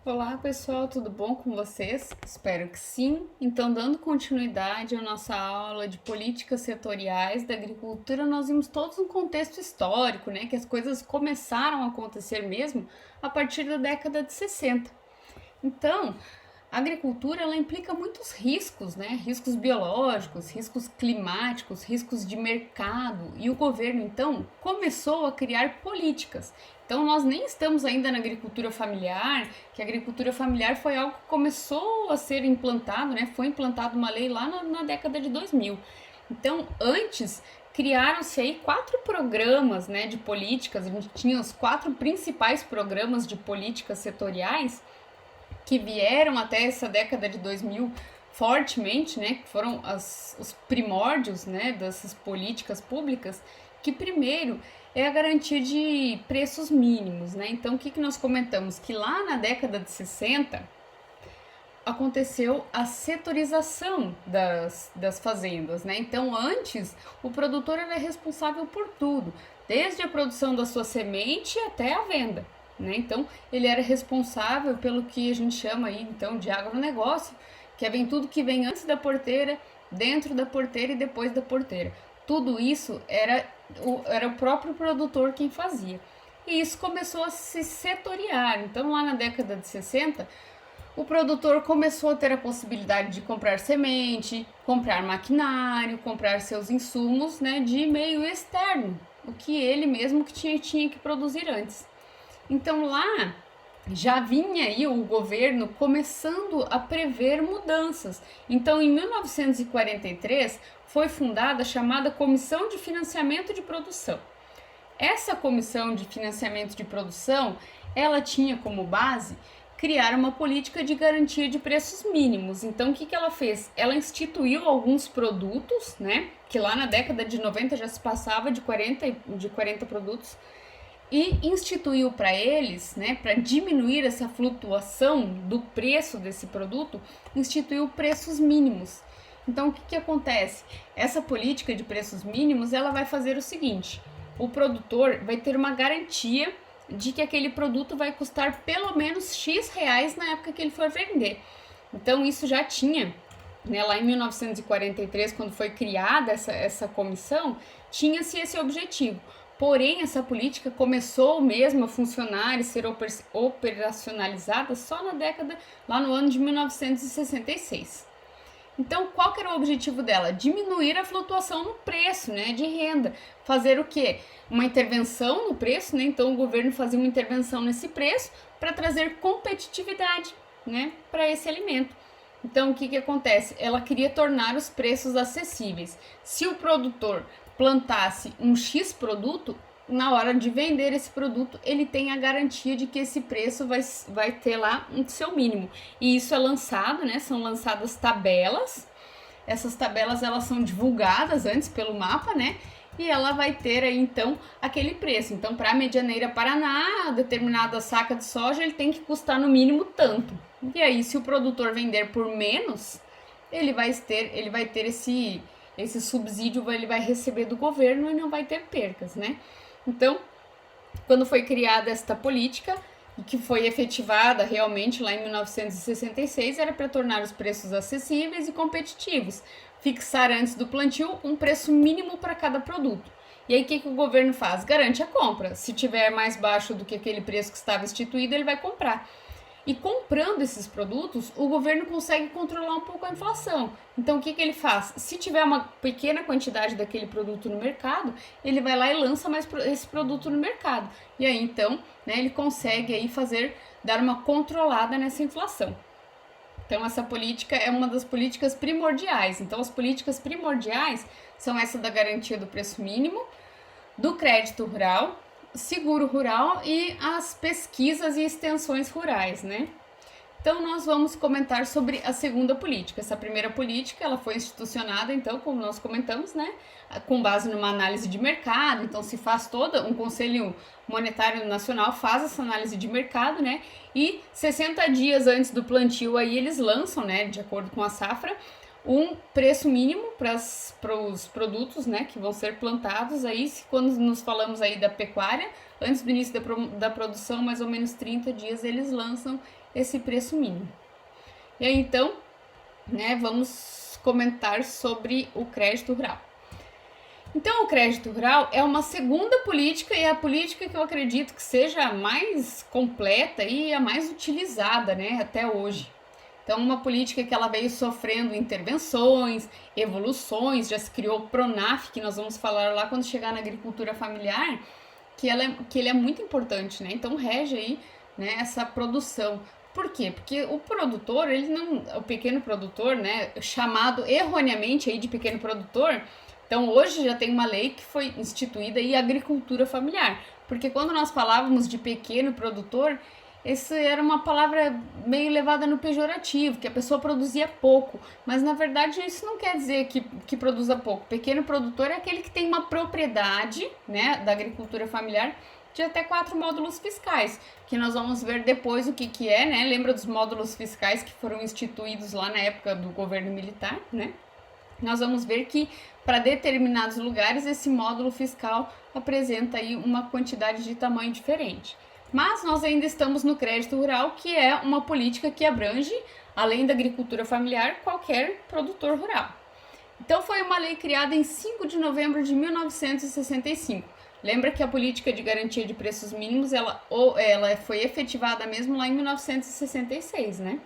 Olá pessoal, tudo bom com vocês? Espero que sim. Então, dando continuidade à nossa aula de políticas setoriais da agricultura, nós vimos todos um contexto histórico, né? Que as coisas começaram a acontecer mesmo a partir da década de 60. Então, a agricultura ela implica muitos riscos, né? Riscos biológicos, riscos climáticos, riscos de mercado. E o governo, então, começou a criar políticas. Então, nós nem estamos ainda na agricultura familiar, que a agricultura familiar foi algo que começou a ser implantado, né? Foi implantada uma lei lá na década de 2000. Então, antes, criaram-se aí 4 programas, né, de políticas. A gente tinha os 4 principais programas de políticas setoriais que vieram até essa década de 2000 fortemente, né, que foram os primórdios, né, dessas políticas públicas, que primeiro é a garantia de preços mínimos, né? Então, o que nós comentamos? Que lá na década de 60 aconteceu a setorização das fazendas, né? Então, antes, o produtor era responsável por tudo, desde a produção da sua semente até a venda, né? Então, ele era responsável pelo que a gente chama aí, então, de agronegócio, que vem tudo que vem antes da porteira, dentro da porteira e depois da porteira. Tudo isso era o próprio produtor quem fazia. E isso começou a se setoriar. Então, lá na década de 60, o produtor começou a ter a possibilidade de comprar semente, comprar maquinário, comprar seus insumos, né, de meio externo, o que ele mesmo que tinha que produzir antes. Então lá já vinha aí o governo começando a prever mudanças. Então em 1943 foi fundada a chamada Comissão de Financiamento de Produção. Essa comissão de financiamento de produção, ela tinha como base criar uma política de garantia de preços mínimos. Então, o que ela fez? Ela instituiu alguns produtos, né? Que lá na década de 90 já se passava de 40 produtos, e instituiu para eles, né, para diminuir essa flutuação do preço desse produto, instituiu preços mínimos. Então, o que acontece? Essa política de preços mínimos, ela vai fazer o seguinte: o produtor vai ter uma garantia de que aquele produto vai custar pelo menos X reais na época que ele for vender. Então, isso já tinha, né, lá em 1943, quando foi criada essa comissão, tinha-se esse objetivo. Porém, essa política começou mesmo a funcionar e ser operacionalizada só na década, lá no ano de 1966. Então, qual que era o objetivo dela? Diminuir a flutuação no preço, né, de renda. Fazer o quê? Uma intervenção no preço, né? Então, o governo fazia uma intervenção nesse preço para trazer competitividade, né, para esse alimento. Então, o que acontece? Ela queria tornar os preços acessíveis. Se o produtor plantasse um X produto, na hora de vender esse produto, ele tem a garantia de que esse preço vai ter lá um seu mínimo. E isso é lançado, né? São lançadas tabelas. Essas tabelas elas são divulgadas antes pelo mapa, né? E ela vai ter aí então aquele preço. Então, para a Medianeira Paraná, determinada saca de soja, ele tem que custar no mínimo tanto. E aí, se o produtor vender por menos, ele vai ter esse subsídio, ele vai receber do governo e não vai ter percas, né? Então, quando foi criada esta política, e que foi efetivada realmente lá em 1966, era para tornar os preços acessíveis e competitivos, fixar antes do plantio um preço mínimo para cada produto. E aí o que o governo faz? Garante a compra. Se tiver mais baixo do que aquele preço que estava instituído, ele vai comprar. E comprando esses produtos, o governo consegue controlar um pouco a inflação. Então, o que ele faz? Se tiver uma pequena quantidade daquele produto no mercado, ele vai lá e lança mais esse produto no mercado. E aí, então, né, ele consegue aí dar uma controlada nessa inflação. Então, essa política é uma das políticas primordiais. Então, as políticas primordiais são essa da garantia do preço mínimo, do crédito rural, seguro rural e as pesquisas e extensões rurais, né? Então, nós vamos comentar sobre a segunda política. Essa primeira política, ela foi institucionada, então, como nós comentamos, né, com base numa análise de mercado. Então, se faz um Conselho Monetário Nacional faz essa análise de mercado, né, e 60 dias antes do plantio aí eles lançam, né, de acordo com a safra, um preço mínimo para os produtos, né, que vão ser plantados aí, quando nos falamos aí da pecuária, antes do início da produção, mais ou menos 30 dias, eles lançam esse preço mínimo. E aí, então, né, vamos comentar sobre o crédito rural. Então, o crédito rural é uma segunda política e é a política que eu acredito que seja a mais completa e a mais utilizada, né, até hoje. Então, uma política que ela veio sofrendo intervenções, evoluções, já se criou o PRONAF, que nós vamos falar lá quando chegar na agricultura familiar, que ele é muito importante, né? Então, rege aí, né, essa produção. Por quê? Porque o produtor, o pequeno produtor, né, chamado erroneamente aí de pequeno produtor, então hoje já tem uma lei que foi instituída aí, agricultura familiar. Porque quando nós falávamos de pequeno produtor, essa era uma palavra meio levada no pejorativo, que a pessoa produzia pouco. Mas na verdade isso não quer dizer que produza pouco. Pequeno produtor é aquele que tem uma propriedade, né, da agricultura familiar de até 4 módulos fiscais, que nós vamos ver depois o que é, né? Lembra dos módulos fiscais que foram instituídos lá na época do governo militar, né? Nós vamos ver que para determinados lugares esse módulo fiscal apresenta aí uma quantidade de tamanho diferente. Mas nós ainda estamos no crédito rural, que é uma política que abrange, além da agricultura familiar, qualquer produtor rural. Então foi uma lei criada em 5 de novembro de 1965. Lembra que a política de garantia de preços mínimos, ela foi efetivada mesmo lá em 1966, né?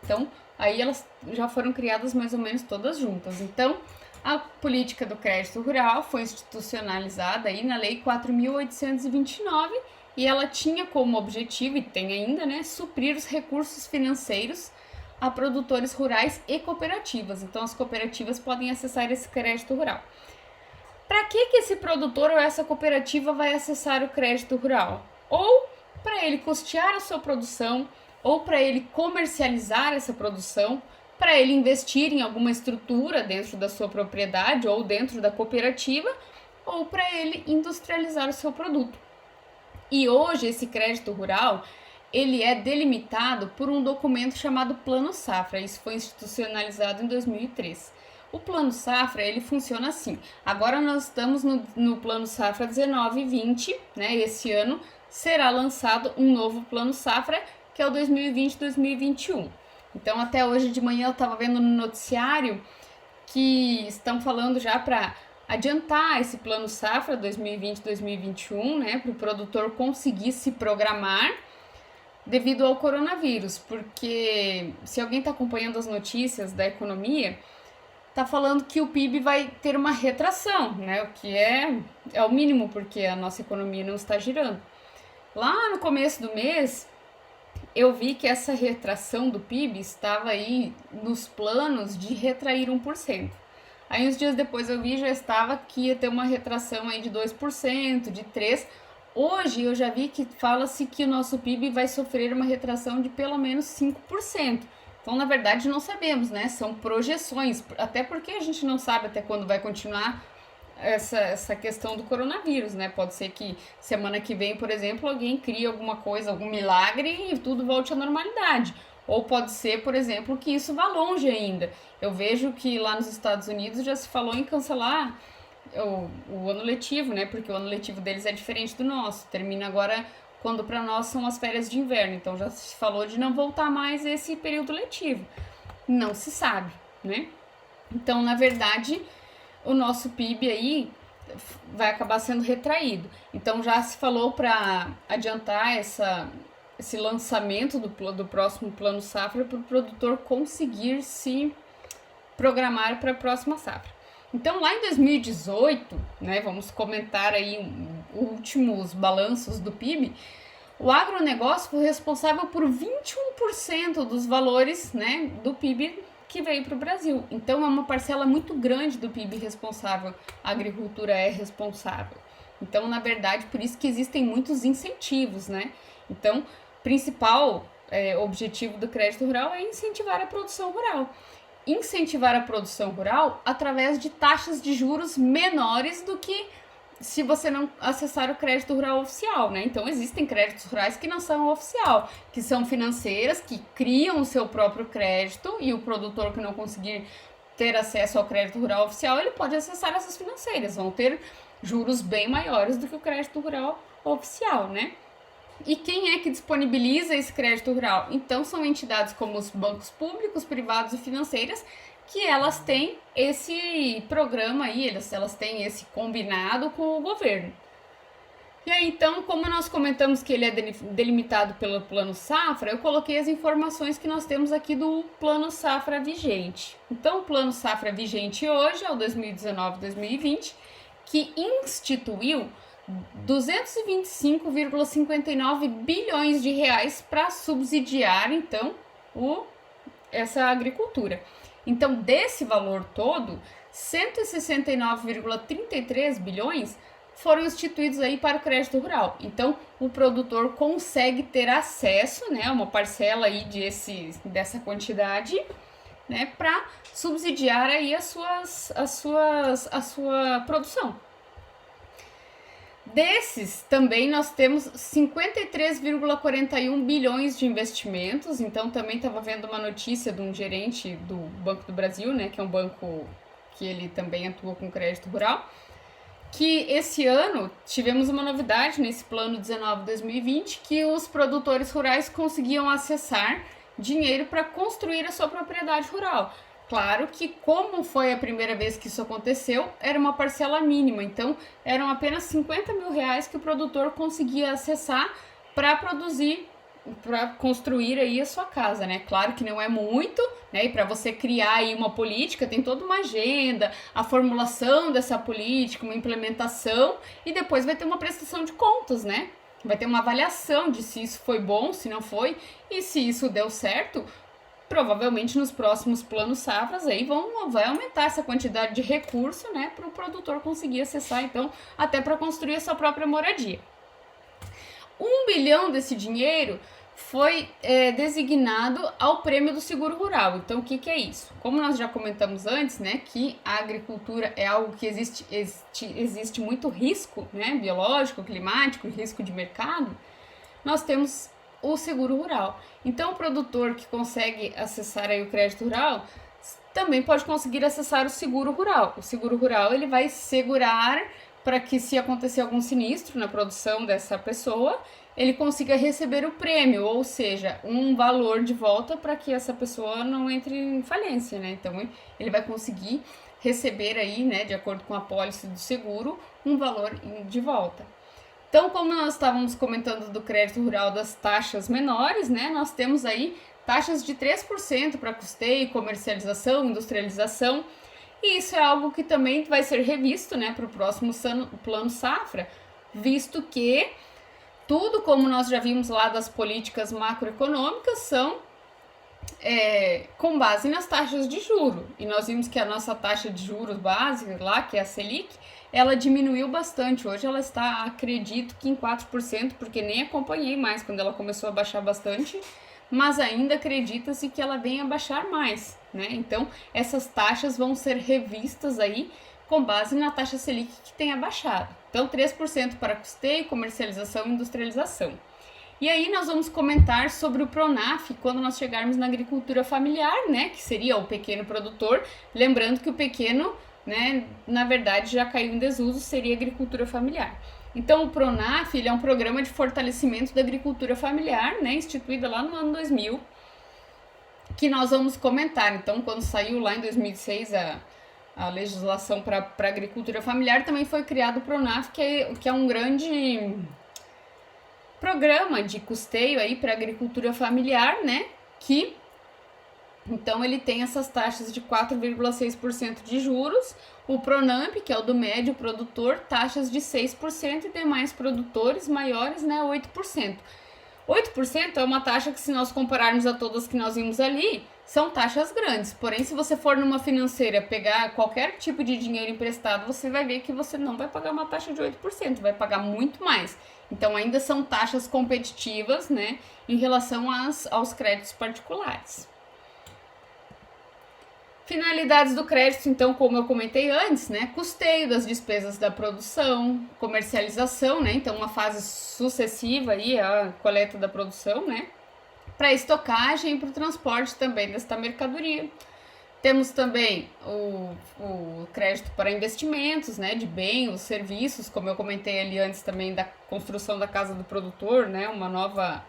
Então, aí elas já foram criadas mais ou menos todas juntas. Então, a política do crédito rural foi institucionalizada aí na Lei 4.829 e ela tinha como objetivo, e tem ainda, né, suprir os recursos financeiros a produtores rurais e cooperativas. Então, as cooperativas podem acessar esse crédito rural. Para que esse produtor ou essa cooperativa vai acessar o crédito rural? Ou para ele custear a sua produção, ou para ele comercializar essa produção, para ele investir em alguma estrutura dentro da sua propriedade ou dentro da cooperativa, ou para ele industrializar o seu produto. E hoje esse crédito rural, ele é delimitado por um documento chamado Plano Safra. Isso foi institucionalizado em 2003. O Plano Safra, ele funciona assim. Agora nós estamos no Plano Safra 19-20, né? Esse ano será lançado um novo Plano Safra, que é o 2020-2021. Então, até hoje de manhã eu estava vendo no noticiário que estão falando já para adiantar esse Plano Safra 2020-2021, né? Para o produtor conseguir se programar devido ao coronavírus. Porque se alguém está acompanhando as notícias da economia, tá falando que o PIB vai ter uma retração, né? O que é o mínimo, porque a nossa economia não está girando. Lá no começo do mês, eu vi que essa retração do PIB estava aí nos planos de retrair 1%. Aí uns dias depois eu vi já estava que ia ter uma retração aí de 2%, de 3%. Hoje eu já vi que fala-se que o nosso PIB vai sofrer uma retração de pelo menos 5%. Então, na verdade, não sabemos, né? São projeções, até porque a gente não sabe até quando vai continuar essa questão do coronavírus, né? Pode ser que semana que vem, por exemplo, alguém crie alguma coisa, algum milagre e tudo volte à normalidade. Ou pode ser, por exemplo, que isso vá longe ainda. Eu vejo que lá nos Estados Unidos já se falou em cancelar o ano letivo, né? Porque o ano letivo deles é diferente do nosso. Termina agora quando para nós são as férias de inverno. Então já se falou de não voltar mais esse período letivo. Não se sabe, né? Então, na verdade, o nosso PIB aí vai acabar sendo retraído. Então já se falou para adiantar esse lançamento do próximo Plano Safra para o produtor conseguir se programar para a próxima safra. Então, lá em 2018, né, vamos comentar aí últimos balanços do PIB, o agronegócio foi responsável por 21% dos valores, né, do PIB que veio para o Brasil. Então, é uma parcela muito grande do PIB responsável, a agricultura é responsável. Então, na verdade, por isso que existem muitos incentivos, né? Então, o principal objetivo do crédito rural é incentivar a produção rural. Incentivar a produção rural através de taxas de juros menores do que se você não acessar o crédito rural oficial, né? Então, existem créditos rurais que não são oficial, que são financeiras, que criam o seu próprio crédito e o produtor que não conseguir ter acesso ao crédito rural oficial, ele pode acessar essas financeiras, vão ter juros bem maiores do que o crédito rural oficial, né? E quem é que disponibiliza esse crédito rural? Então, são entidades como os bancos públicos, privados e financeiras, que elas têm esse programa aí, elas têm esse combinado com o governo. E aí, então, como nós comentamos que ele é delimitado pelo Plano Safra, eu coloquei as informações que nós temos aqui do Plano Safra vigente. Então, o Plano Safra vigente hoje é o 2019-2020, que instituiu 225,59 bilhões de reais para subsidiar, então, essa agricultura. Então, desse valor todo, 169,33 bilhões foram instituídos aí para o crédito rural. Então, o produtor consegue ter acesso, né, uma parcela aí dessa quantidade, né, para subsidiar aí a sua produção. Desses, também nós temos 53,41 bilhões de investimentos. Então, também estava vendo uma notícia de um gerente do Banco do Brasil, né, que é um banco que ele também atua com crédito rural, que esse ano tivemos uma novidade nesse plano 19-2020, que os produtores rurais conseguiam acessar dinheiro para construir a sua propriedade rural. Claro que, como foi a primeira vez que isso aconteceu, era uma parcela mínima, então eram apenas 50 mil reais que o produtor conseguia acessar para produzir, para construir aí a sua casa, né? Claro que não é muito, né? E para você criar aí uma política, tem toda uma agenda, a formulação dessa política, uma implementação, e depois vai ter uma prestação de contas, né? Vai ter uma avaliação de se isso foi bom, se não foi, e se isso deu certo, provavelmente nos próximos planos safras aí vai aumentar essa quantidade de recurso, né, para o produtor conseguir acessar, então, até para construir a sua própria moradia. 1 bilhão desse dinheiro foi designado ao prêmio do seguro rural. Então, o que é isso? Como nós já comentamos antes, né, que a agricultura é algo que existe muito risco, né, biológico, climático, risco de mercado, nós temos o seguro rural. Então, o produtor que consegue acessar aí o crédito rural também pode conseguir acessar o seguro rural. O seguro rural ele vai segurar para que, se acontecer algum sinistro na produção dessa pessoa, ele consiga receber o prêmio, ou seja, um valor de volta para que essa pessoa não entre em falência, né? Então, ele vai conseguir receber aí, né, de acordo com a pólice do seguro, um valor de volta. Então, como nós estávamos comentando do crédito rural das taxas menores, né, nós temos aí taxas de 3% para custeio, comercialização, industrialização, e isso é algo que também vai ser revisto, né, para o próximo plano safra, visto que tudo, como nós já vimos lá das políticas macroeconômicas, são com base nas taxas de juros. E nós vimos que a nossa taxa de juros básica lá, que é a Selic, ela diminuiu bastante. Hoje ela está, acredito que em 4%, porque nem acompanhei mais quando ela começou a baixar bastante, mas ainda acredita-se que ela venha a baixar mais, né? Então, essas taxas vão ser revistas aí com base na taxa Selic que tenha baixado. Então, 3% para custeio, comercialização e industrialização. E aí nós vamos comentar sobre o Pronaf quando nós chegarmos na agricultura familiar, né, que seria o pequeno produtor, lembrando que o pequeno, né, na verdade já caiu em desuso, seria agricultura familiar. Então o Pronaf, ele é um programa de fortalecimento da agricultura familiar, né, instituída lá no ano 2000, que nós vamos comentar. Então, quando saiu lá em 2006 a legislação para a agricultura familiar, também foi criado o Pronaf, que é um grande programa de custeio aí para agricultura familiar, né? Que então ele tem essas taxas de 4,6% de juros, o Pronamp, que é o do médio produtor, taxas de 6% e demais produtores maiores, né, 8%. 8% é uma taxa que, se nós compararmos a todas que nós vimos ali, são taxas grandes. Porém, se você for numa financeira pegar qualquer tipo de dinheiro emprestado, você vai ver que você não vai pagar uma taxa de 8%, vai pagar muito mais. Então, ainda são taxas competitivas, né, em relação aos créditos particulares. Finalidades do crédito, então, como eu comentei antes, né, custeio das despesas da produção, comercialização, né, então uma fase sucessiva aí, a coleta da produção, né, para estocagem e para o transporte também desta mercadoria. Temos também o crédito para investimentos, né, de bens, serviços, como eu comentei ali antes também da construção da casa do produtor, né, uma nova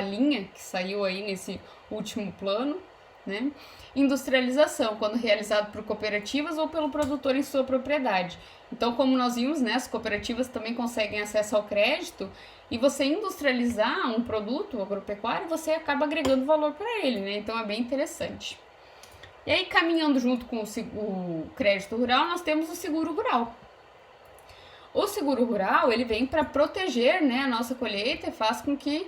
linha que saiu aí nesse último plano, né? Industrialização, quando realizado por cooperativas ou pelo produtor em sua propriedade. Então, como nós vimos, né, as cooperativas também conseguem acesso ao crédito e você industrializar um produto agropecuário, você acaba agregando valor para ele, né? Então, é bem interessante. E aí, caminhando junto com o crédito rural, nós temos o seguro rural. O seguro rural, ele vem para proteger, né, a nossa colheita e faz com que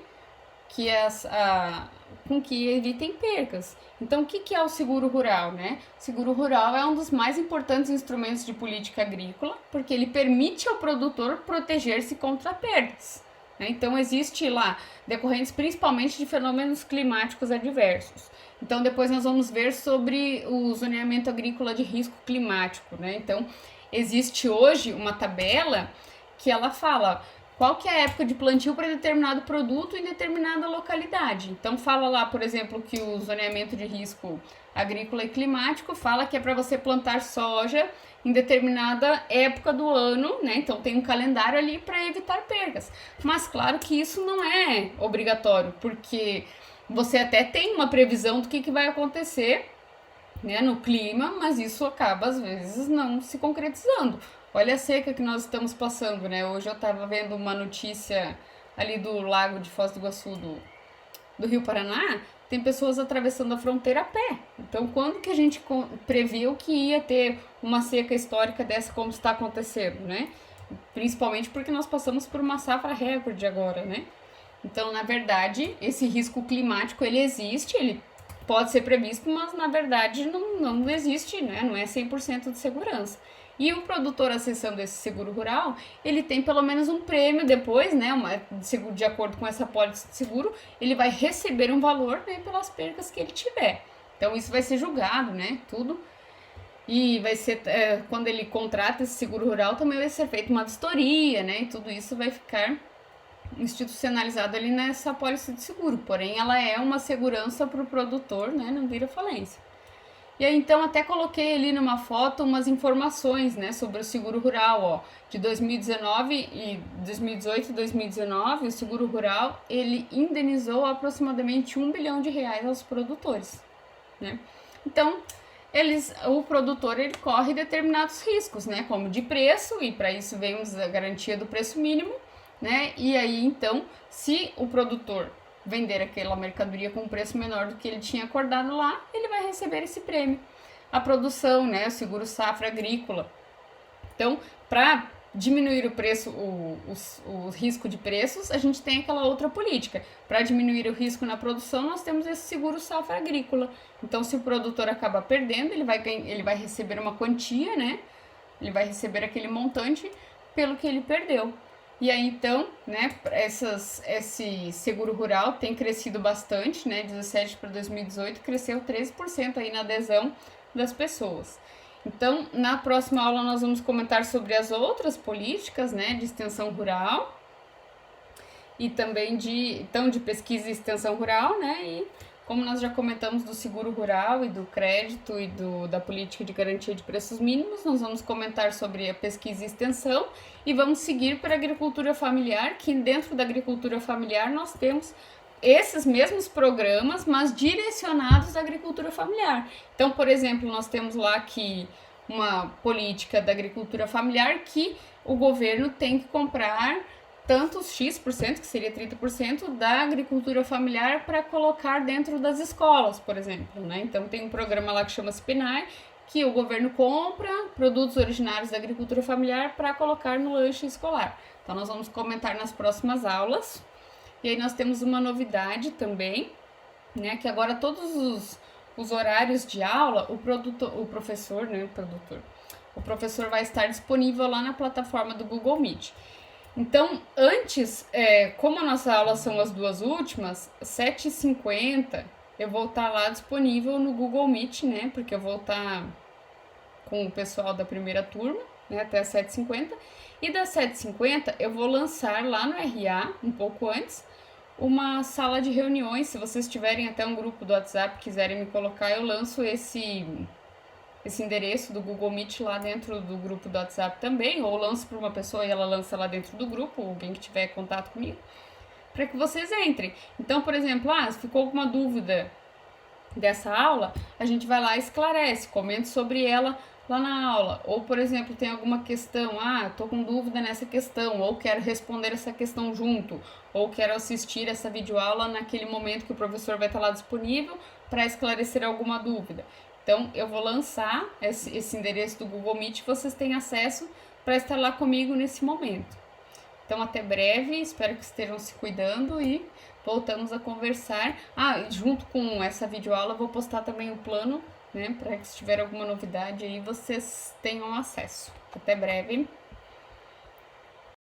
evitem percas. Então, o que é o seguro rural, né? O seguro rural é um dos mais importantes instrumentos de política agrícola, porque ele permite ao produtor proteger-se contra perdas, né? Então, existe lá, decorrentes principalmente de fenômenos climáticos adversos. Então, depois nós vamos ver sobre o zoneamento agrícola de risco climático, né? Então, existe hoje uma tabela que ela fala qual que é a época de plantio para determinado produto em determinada localidade. Então fala lá, por exemplo, que o zoneamento de risco agrícola e climático fala que é para você plantar soja em determinada época do ano, né? Então tem um calendário ali para evitar perdas. Mas claro que isso não é obrigatório, porque você até tem uma previsão do que vai acontecer, né, no clima, mas isso acaba às vezes não se concretizando. Olha a seca que nós estamos passando, né? Hoje eu estava vendo uma notícia ali do lago de Foz do Iguaçu, do Rio Paraná, tem pessoas atravessando a fronteira a pé. Então, quando que a gente previu que ia ter uma seca histórica dessa como está acontecendo, né? Principalmente porque nós passamos por uma safra recorde agora, né? Então, na verdade, esse risco climático, ele existe, ele pode ser previsto, mas na verdade não existe, né? Não é 100% de segurança. E o produtor acessando esse seguro rural, ele tem pelo menos um prêmio depois, né? De acordo com essa pólice de seguro, ele vai receber um valor, né, pelas percas que ele tiver. Então isso vai ser julgado, né? Tudo. E vai ser, quando ele contrata esse seguro rural, também vai ser feita uma vistoria, né? E tudo isso vai ficar institucionalizado ali nessa pólice de seguro. Porém, ela é uma segurança para o produtor, né? Não vira falência. E aí, então, até coloquei ali numa foto umas informações, né, sobre o seguro rural, ó, de 2019 e 2018 e 2019, o seguro rural, ele indenizou aproximadamente R$ 1 bilhão aos produtores, né? Então, o produtor, ele corre determinados riscos, né, como de preço, e para isso vemos a garantia do preço mínimo, né? E aí, então, se o produtor vender aquela mercadoria com um preço menor do que ele tinha acordado lá, ele vai receber esse prêmio. A produção, né, o seguro safra agrícola. Então, para diminuir o preço, o risco de preços, a gente tem aquela outra política. Para diminuir o risco na produção, nós temos esse seguro safra agrícola. Então, se o produtor acaba perdendo, ele vai receber uma quantia, né? Ele vai receber aquele montante pelo que ele perdeu. E aí, então, né, esse seguro rural tem crescido bastante, né, 17 para 2018, cresceu 13% aí na adesão das pessoas. Então, na próxima aula nós vamos comentar sobre as outras políticas, né, de extensão rural e também de pesquisa e extensão rural, né, e como nós já comentamos do seguro rural e do crédito e da política de garantia de preços mínimos, nós vamos comentar sobre a pesquisa e extensão e vamos seguir para a agricultura familiar, que dentro da agricultura familiar nós temos esses mesmos programas, mas direcionados à agricultura familiar. Então, por exemplo, nós temos lá que uma política da agricultura familiar que o governo tem que comprar tantos X%, que seria 30%, da agricultura familiar para colocar dentro das escolas, por exemplo, né? Então tem um programa lá que chama-se PNAE, que o governo compra produtos originários da agricultura familiar para colocar no lanche escolar. Então nós vamos comentar nas próximas aulas. E aí nós temos uma novidade também, né? Que agora todos os horários de aula, o professor vai estar disponível lá na plataforma do Google Meet. Então, antes, como a nossa aula são as duas últimas, 7h50, eu vou estar lá disponível no Google Meet, né? Porque eu vou estar com o pessoal da primeira turma, né? Até as 7h50. E das 7h50, eu vou lançar lá no RA, um pouco antes, uma sala de reuniões. Se vocês tiverem até um grupo do WhatsApp, quiserem me colocar, eu lanço esse endereço do Google Meet lá dentro do grupo do WhatsApp também, ou lanço para uma pessoa e ela lança lá dentro do grupo, alguém que tiver contato comigo, para que vocês entrem. Então, por exemplo, se ficou alguma dúvida dessa aula, a gente vai lá e esclarece, comenta sobre ela lá na aula. Ou, por exemplo, tem alguma questão, tô com dúvida nessa questão, ou quero responder essa questão junto, ou quero assistir essa videoaula naquele momento que o professor vai estar lá disponível para esclarecer alguma dúvida. Então, eu vou lançar esse endereço do Google Meet, vocês têm acesso para estar lá comigo nesse momento. Então, até breve, espero que estejam se cuidando e voltamos a conversar. Junto com essa videoaula, eu vou postar também o plano, né, para que se tiver alguma novidade aí, vocês tenham acesso. Até breve.